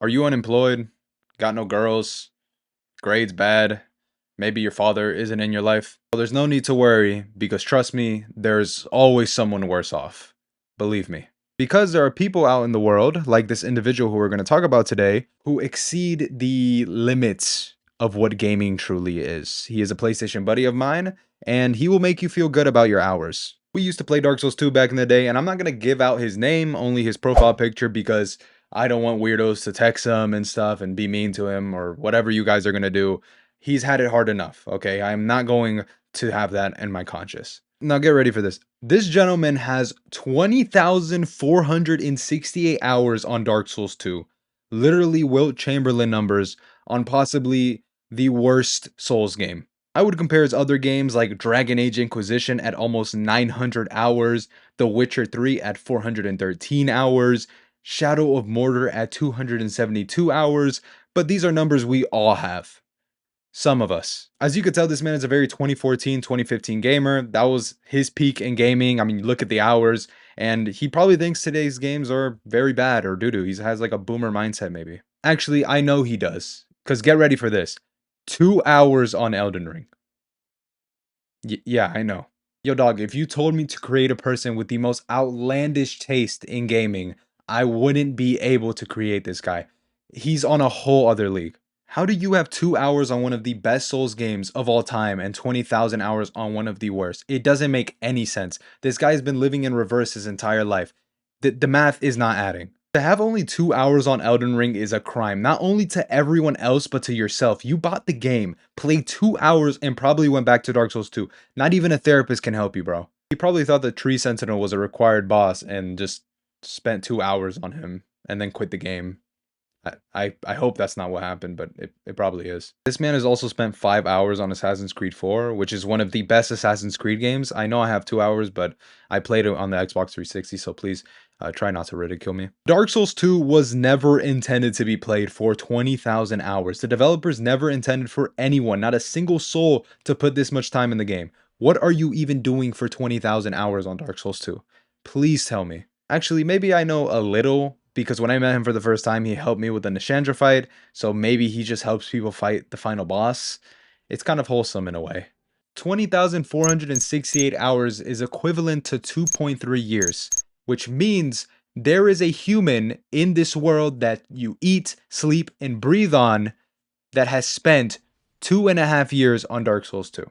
Are you unemployed? Got no girls? Grades bad? Maybe your father isn't in your life? Well, there's no need to worry because trust me, there's always someone worse off. Believe me. Because there are people out in the world, like this individual who we're going to talk about today, who exceed the limits of what gaming truly is. He is a PlayStation buddy of mine, and he will make you feel good about your hours. We used to play Dark Souls 2 back in the day, and I'm not going to give out his name, only his profile picture, because I don't want weirdos to text him and stuff and be mean to him or whatever you guys are going to do. He's had it hard enough, okay? I'm not going to have that in my conscience. Now get ready for this. This gentleman has 20,468 hours on Dark Souls 2. Literally Wilt Chamberlain numbers on possibly the worst Souls game. I would compare his other games like Dragon Age Inquisition at almost 900 hours, The Witcher 3 at 413 hours, Shadow of Mordor at 272 hours, but these are numbers we all have. Some of us. As you could tell, this man is a very 2014, 2015 gamer. That was his peak in gaming. I mean, look at the hours. And he probably thinks today's games are very bad or doo-doo. He has like a boomer mindset, maybe. Actually, I know he does. Because get ready for this. 2 hours on Elden Ring. Yeah, I know. Yo, dog, if you told me to create a person with the most outlandish taste in gaming, I wouldn't be able to create this guy. He's on a whole other league. How do you have 2 hours on one of the best Souls games of all time and 20,000 hours on one of the worst? It doesn't make any sense. This guy's been living in reverse his entire life. The math is not adding. To have only 2 hours on Elden Ring is a crime, not only to everyone else, but to yourself. You bought the game, played 2 hours, and probably went back to Dark Souls 2. Not even a therapist can help you, bro. He probably thought the Tree Sentinel was a required boss and just spent 2 hours on him and then quit the game. I hope that's not what happened, but it probably is. This man has also spent 5 hours on Assassin's Creed 4, which is one of the best Assassin's Creed games. I know I have 2 hours, but I played it on the Xbox 360, so please try not to ridicule me. Dark Souls 2 was never intended to be played for 20,000 hours. The developers never intended for anyone, not a single soul, to put this much time in the game. What are you even doing for 20,000 hours on Dark Souls 2? Please tell me. Actually, maybe I know a little because when I met him for the first time, he helped me with the Nishandra fight, so maybe he just helps people fight the final boss. It's kind of wholesome in a way. 20,468 hours is equivalent to 2.3 years, which means there is a human in this world that you eat, sleep, and breathe on that has spent 2.5 years on Dark Souls 2.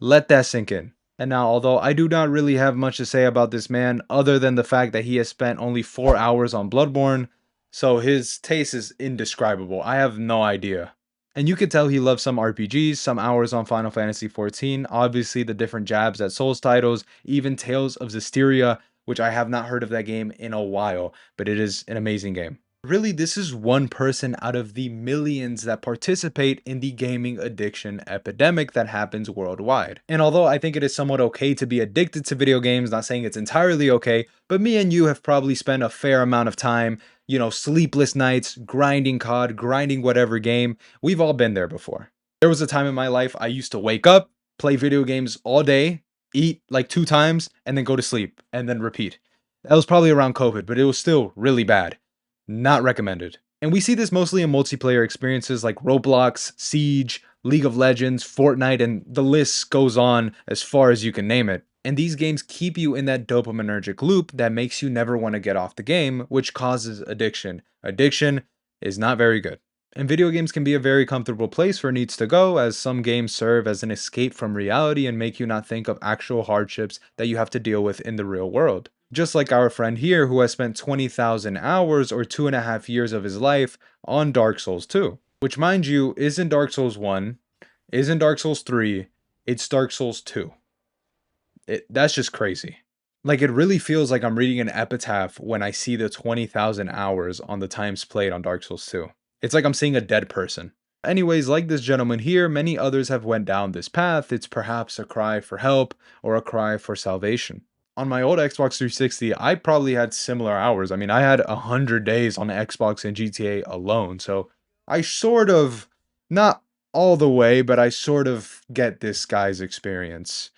Let that sink in. And now, although I do not really have much to say about this man, other than the fact that he has spent only 4 hours on Bloodborne, so his taste is indescribable. I have no idea. And you could tell he loves some RPGs, some hours on Final Fantasy XIV, obviously the different jabs at Souls titles, even Tales of Zestiria, which I have not heard of that game in a while, but it is an amazing game. Really, this is one person out of the millions that participate in the gaming addiction epidemic that happens worldwide. And although I think it is somewhat okay to be addicted to video games, not saying it's entirely okay, but me and you have probably spent a fair amount of time, sleepless nights, grinding COD, grinding whatever game. We've all been there before. There was a time in my life I used to wake up, play video games all day, eat like 2 times, and then go to sleep, and then repeat. That was probably around COVID, but it was still really bad. Not recommended. And we see this mostly in multiplayer experiences like Roblox, Siege, League of Legends, Fortnite, and the list goes on as far as you can name it. And these games keep you in that dopaminergic loop that makes you never want to get off the game, which causes addiction. Addiction is not very good. And video games can be a very comfortable place for needs to go, as some games serve as an escape from reality and make you not think of actual hardships that you have to deal with in the real world. Just like our friend here who has spent 20,000 hours or 2.5 years of his life on Dark Souls 2. Which, mind you, isn't Dark Souls 1, isn't Dark Souls 3, it's Dark Souls 2. That's just crazy. Like, it really feels like I'm reading an epitaph when I see the 20,000 hours on the times played on Dark Souls 2. It's like I'm seeing a dead person. Anyways, like this gentleman here, many others have went down this path. It's perhaps a cry for help or a cry for salvation. On my old Xbox 360, I probably had similar hours. I mean, I had 100 days on Xbox and GTA alone, so I sort of, not all the way, but I sort of get this guy's experience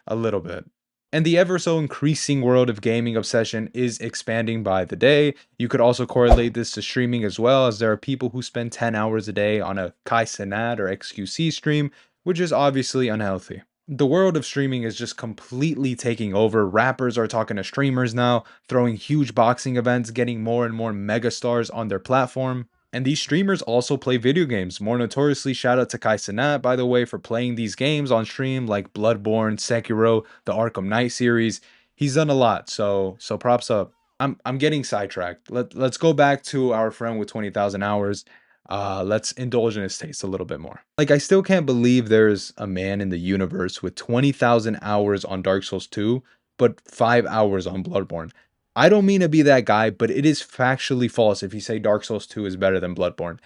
a little bit. And the ever so increasing world of gaming obsession is expanding by the day. You could also correlate this to streaming as well, as there are people who spend 10 hours a day on a Kai Cenat or XQC stream, which is obviously unhealthy. The world of streaming is just completely taking over. Rappers are talking to streamers now, throwing huge boxing events, getting more and more megastars on their platform. And these streamers also play video games. More notoriously, shout out to Kai Cenat, by the way, for playing these games on stream like Bloodborne, Sekiro, the Arkham Knight series. He's done a lot, so props up. I'm getting sidetracked. Let's go back to our friend with 20,000 hours. Let's indulge in his taste a little bit more. Like, I still can't believe there's a man in the universe with 20,000 hours on Dark Souls 2, but 5 hours on Bloodborne. I don't mean to be that guy, but it is factually false if you say Dark Souls 2 is better than Bloodborne.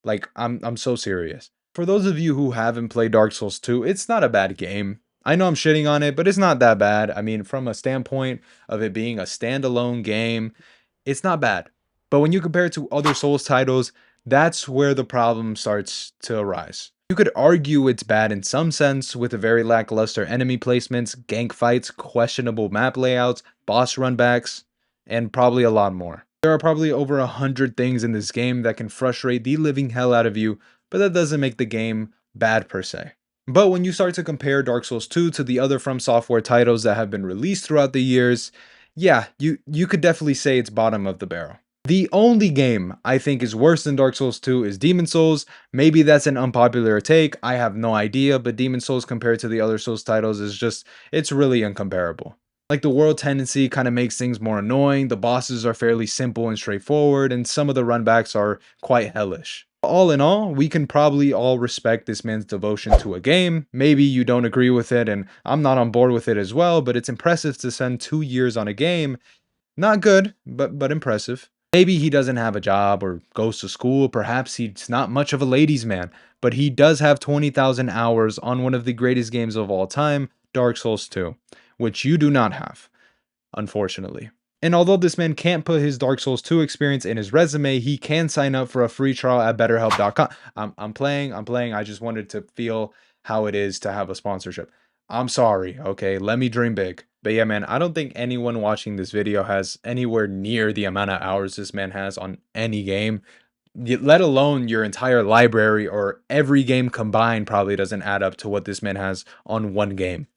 Like, I'm so serious. For those of you who haven't played Dark Souls 2, it's not a bad game. I know I'm shitting on it, but it's not that bad. I mean, from a standpoint of it being a standalone game, it's not bad. But when you compare it to other Souls titles, that's where the problem starts to arise. You could argue it's bad in some sense, with a very lackluster enemy placements, gank fights, questionable map layouts, boss runbacks, and probably a lot more. There are probably over 100 things in this game that can frustrate the living hell out of you, but that doesn't make the game bad per se. But when you start to compare Dark Souls 2 to the other From Software titles that have been released throughout the years, yeah, you could definitely say it's bottom of the barrel. The only game I think is worse than Dark Souls 2 is Demon Souls. Maybe that's an unpopular take, I have no idea, but Demon Souls compared to the other Souls titles is just, it's really incomparable. Like, the world tendency kind of makes things more annoying, the bosses are fairly simple and straightforward, and some of the runbacks are quite hellish. All in all, we can probably all respect this man's devotion to a game. Maybe you don't agree with it, and I'm not on board with it as well, but it's impressive to spend 2 years on a game. Not good, but impressive. Maybe he doesn't have a job or goes to school. Perhaps he's not much of a ladies' man, but he does have 20,000 hours on one of the greatest games of all time, Dark Souls 2, which you do not have, unfortunately. And although this man can't put his Dark Souls 2 experience in his resume, he can sign up for a free trial at betterhelp.com. I'm playing. I just wanted to feel how it is to have a sponsorship. I'm sorry, okay? Let me dream big. But yeah, man, I don't think anyone watching this video has anywhere near the amount of hours this man has on any game, let alone your entire library, or every game combined probably doesn't add up to what this man has on one game,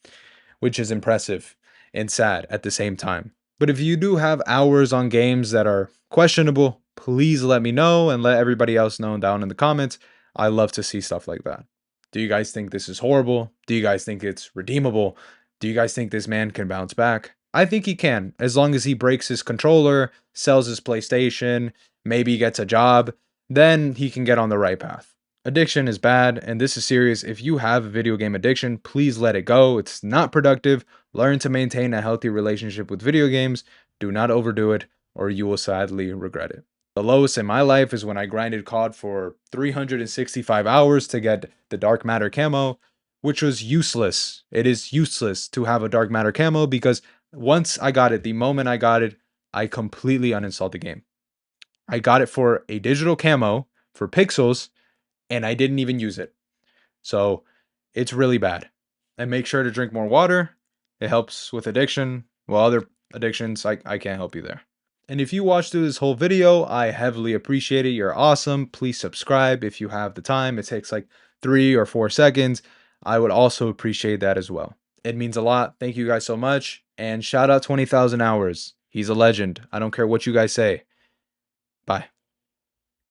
which is impressive and sad at the same time. But if you do have hours on games that are questionable, please let me know and let everybody else know down in the comments. I love to see stuff like that. Do you guys think this is horrible? Do you guys think it's redeemable? Do you guys think this man can bounce back? I think he can, as long as he breaks his controller, sells his PlayStation, maybe gets a job, then he can get on the right path. Addiction is bad, and this is serious. If you have a video game addiction, please let it go. It's not productive. Learn to maintain a healthy relationship with video games. Do not overdo it, or you will sadly regret it. The lowest in my life is when I grinded COD for 365 hours to get the Dark Matter camo, which was useless. It is useless to have a Dark Matter camo because once I got it, the moment I got it, I completely uninstalled the game. I got it for a digital camo for pixels, and I didn't even use it. So it's really bad. And make sure to drink more water. It helps with addiction. Well, other addictions, I can't help you there. And if you watched through this whole video, I heavily appreciate it. You're awesome. Please subscribe if you have the time. It takes like 3 or 4 seconds. I would also appreciate that as well. It means a lot. Thank you guys so much. And shout out 20,000 hours. He's a legend. I don't care what you guys say. Bye.